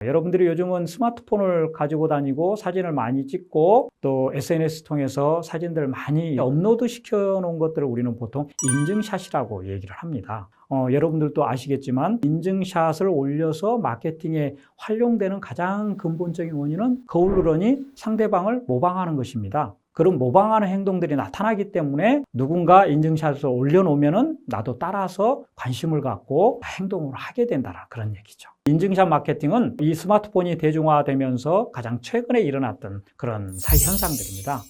여러분들이 요즘은 스마트폰을 가지고 다니고 사진을 많이 찍고 또 SNS 통해서 사진들을 많이 업로드 시켜 놓은 것들을 우리는 보통 인증샷이라고 얘기를 합니다. 여러분들도 아시겠지만 인증샷을 올려서 마케팅에 활용되는 가장 근본적인 원인은 거울르러니 상대방을 모방하는 것입니다. 그런 모방하는 행동들이 나타나기 때문에 누군가 인증샷을 올려놓으면은 나도 따라서 관심을 갖고 행동을 하게 된다는 그런 얘기죠. 인증샷 마케팅은 이 스마트폰이 대중화되면서 가장 최근에 일어났던 그런 사회 현상들입니다.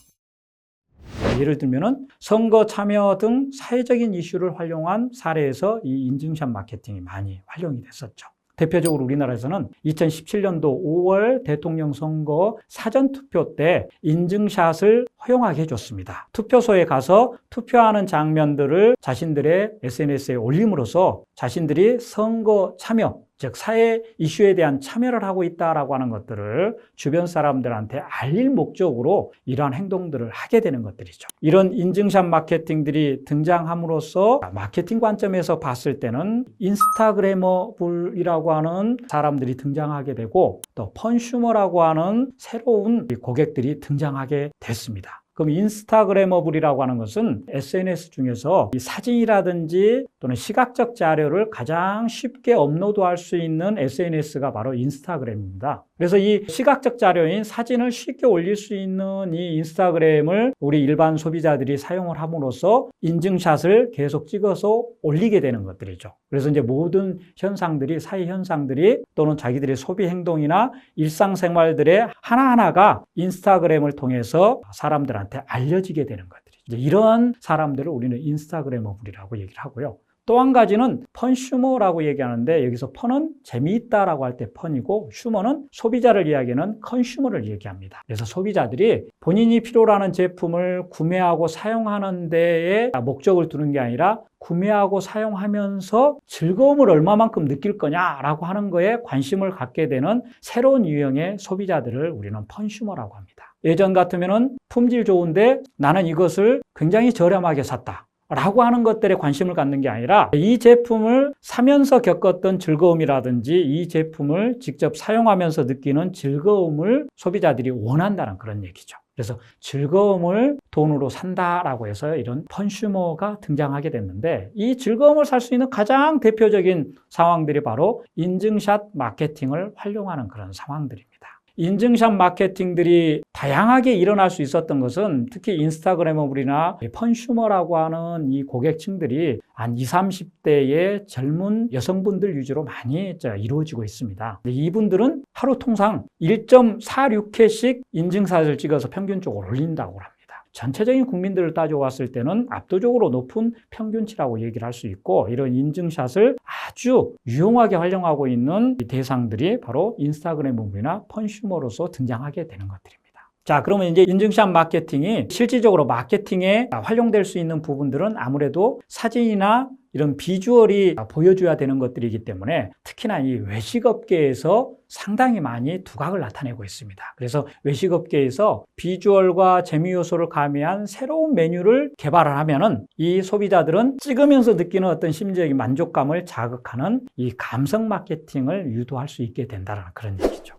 예를 들면은 선거 참여 등 사회적인 이슈를 활용한 사례에서 이 인증샷 마케팅이 많이 활용이 됐었죠. 대표적으로 우리나라에서는 2017년도 5월 대통령 선거 사전투표 때 인증샷을 허용하게 해줬습니다. 투표소에 가서 투표하는 장면들을 자신들의 SNS에 올림으로써 자신들이 선거 참여, 즉 사회 이슈에 대한 참여를 하고 있다라고 하는 것들을 주변 사람들한테 알릴 목적으로 이러한 행동들을 하게 되는 것들이죠. 이런 인증샷 마케팅들이 등장함으로써 마케팅 관점에서 봤을 때는 인스타그래머블이라고 하는 사람들이 등장하게 되고 또 펀슈머라고 하는 새로운 고객들이 등장하게 됐습니다. 그럼 인스타그래머블이라고 하는 것은 SNS 중에서 이 사진이라든지 또는 시각적 자료를 가장 쉽게 업로드할 수 있는 SNS가 바로 인스타그램입니다. 그래서 이 시각적 자료인 사진을 쉽게 올릴 수 있는 이 인스타그램을 우리 일반 소비자들이 사용을 함으로써 인증샷을 계속 찍어서 올리게 되는 것들이죠. 그래서 이제 모든 현상들이, 사회 현상들이 또는 자기들의 소비 행동이나 일상생활들의 하나하나가 인스타그램을 통해서 사람들한테 알려지게 되는 것들이죠. 이제 이런 사람들을 우리는 인스타그래머블이라고 얘기를 하고요. 또 한 가지는 펀슈머라고 얘기하는데 여기서 펀은 재미있다라고 할 때 펀이고 슈머는 소비자를 이야기하는 컨슈머를 얘기합니다. 그래서 소비자들이 본인이 필요로 하는 제품을 구매하고 사용하는 데에 목적을 두는 게 아니라 구매하고 사용하면서 즐거움을 얼마만큼 느낄 거냐라고 하는 거에 관심을 갖게 되는 새로운 유형의 소비자들을 우리는 펀슈머라고 합니다. 예전 같으면은 품질 좋은데 나는 이것을 굉장히 저렴하게 샀다 라고 하는 것들에 관심을 갖는 게 아니라 이 제품을 사면서 겪었던 즐거움이라든지 이 제품을 직접 사용하면서 느끼는 즐거움을 소비자들이 원한다는 그런 얘기죠. 그래서 즐거움을 돈으로 산다라고 해서 이런 펀슈머가 등장하게 됐는데 이 즐거움을 살 수 있는 가장 대표적인 상황들이 바로 인증샷 마케팅을 활용하는 그런 상황들입니다. 인증샷 마케팅들이 다양하게 일어날 수 있었던 것은 특히 인스타그래머블이나 펀슈머라고 하는 이 고객층들이 한 20, 30대의 젊은 여성분들 위주로 많이 이루어지고 있습니다. 이분들은 하루 통상 1.46회씩 인증샷을 찍어서 평균적으로 올린다고 합니다. 전체적인 국민들을 따져봤을 때는 압도적으로 높은 평균치라고 얘기를 할 수 있고 이런 인증샷을 아주 유용하게 활용하고 있는 대상들이 바로 인스타그래머블이나 펀슈머로서 등장하게 되는 것들입니다. 자, 그러면 이제 인증샷 마케팅이 실질적으로 마케팅에 활용될 수 있는 부분들은 아무래도 사진이나 이런 비주얼이 보여줘야 되는 것들이기 때문에 특히나 이 외식업계에서 상당히 많이 두각을 나타내고 있습니다. 그래서 외식업계에서 비주얼과 재미 요소를 가미한 새로운 메뉴를 개발을 하면은 이 소비자들은 찍으면서 느끼는 어떤 심리적인 만족감을 자극하는 이 감성 마케팅을 유도할 수 있게 된다는 그런 얘기죠.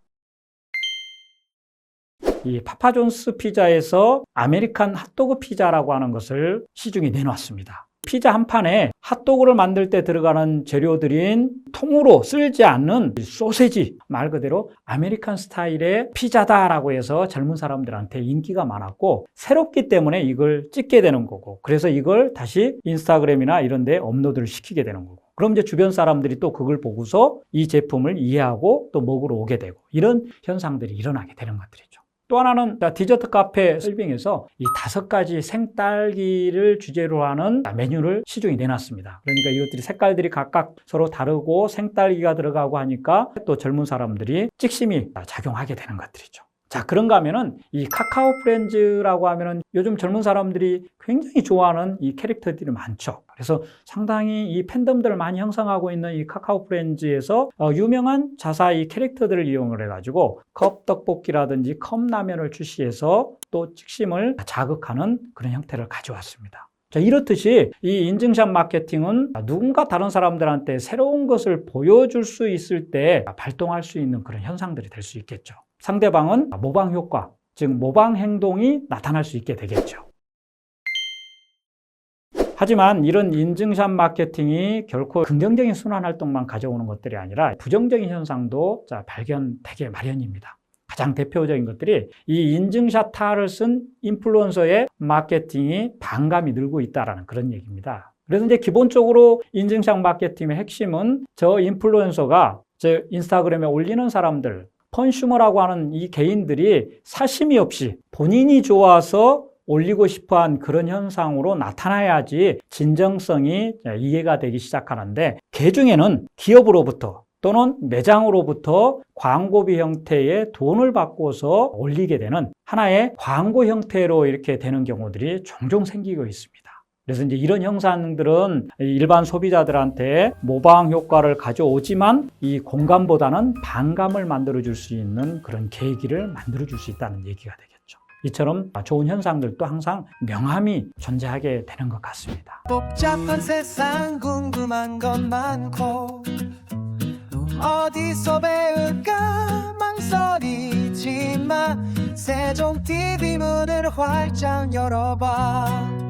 이 파파존스 피자에서 아메리칸 핫도그 피자라고 하는 것을 시중에 내놨습니다. 피자 한 판에 핫도그를 만들 때 들어가는 재료들인 통으로 쓸지 않는 소세지, 말 그대로 아메리칸 스타일의 피자다라고 해서 젊은 사람들한테 인기가 많았고 새롭기 때문에 이걸 찍게 되는 거고 그래서 이걸 다시 인스타그램이나 이런 데 업로드를 시키게 되는 거고 그럼 이제 주변 사람들이 또 그걸 보고서 이 제품을 이해하고 또 먹으러 오게 되고 이런 현상들이 일어나게 되는 것들이죠. 또 하나는 디저트 카페 설빙에서 이 5가지 생딸기를 주제로 하는 메뉴를 시중에 내놨습니다. 그러니까 이것들이 색깔들이 각각 서로 다르고 생딸기가 들어가고 하니까 또 젊은 사람들이 찍심이 작용하게 되는 것들이죠. 자, 그런가 하면은 이 카카오 프렌즈라고 하면은 요즘 젊은 사람들이 굉장히 좋아하는 이 캐릭터들이 많죠. 그래서 상당히 이 팬덤들을 많이 형성하고 있는 이 카카오 프렌즈에서 유명한 자사 이 캐릭터들을 이용을 해가지고 컵떡볶이라든지 컵라면을 출시해서 또 찍심을 자극하는 그런 형태를 가져왔습니다. 자, 이렇듯이 이 인증샷 마케팅은 누군가 다른 사람들한테 새로운 것을 보여줄 수 있을 때 발동할 수 있는 그런 현상들이 될 수 있겠죠. 상대방은 모방 효과, 즉 모방 행동이 나타날 수 있게 되겠죠. 하지만 이런 인증샷 마케팅이 결코 긍정적인 순환 활동만 가져오는 것들이 아니라 부정적인 현상도 발견되게 마련입니다. 가장 대표적인 것들이 이 인증샷 타를 쓴 인플루언서의 마케팅이 반감이 늘고 있다는 그런 얘기입니다. 그래서 이제 기본적으로 인증샷 마케팅의 핵심은 저 인플루언서가 저 인스타그램에 올리는 사람들, 컨슈머라고 하는 이 개인들이 사심이 없이 본인이 좋아서 올리고 싶어한 그런 현상으로 나타나야지 진정성이 이해가 되기 시작하는데, 개중에는 기업으로부터 또는 매장으로부터 광고비 형태의 돈을 받고서 올리게 되는 하나의 광고 형태로 이렇게 되는 경우들이 종종 생기고 있습니다. 그래서 이제 이런 현상들은 일반 소비자들한테 모방 효과를 가져오지만 이 공감보다는 반감을 만들어줄 수 있는 그런 계기를 만들어줄 수 있다는 얘기가 되겠죠. 이처럼 좋은 현상들도 항상 명암이 존재하게 되는 것 같습니다. 복잡한 세상 궁금한 건 많고 어디서 배울까 망설이지만 세종TV 문을 활짝 열어봐.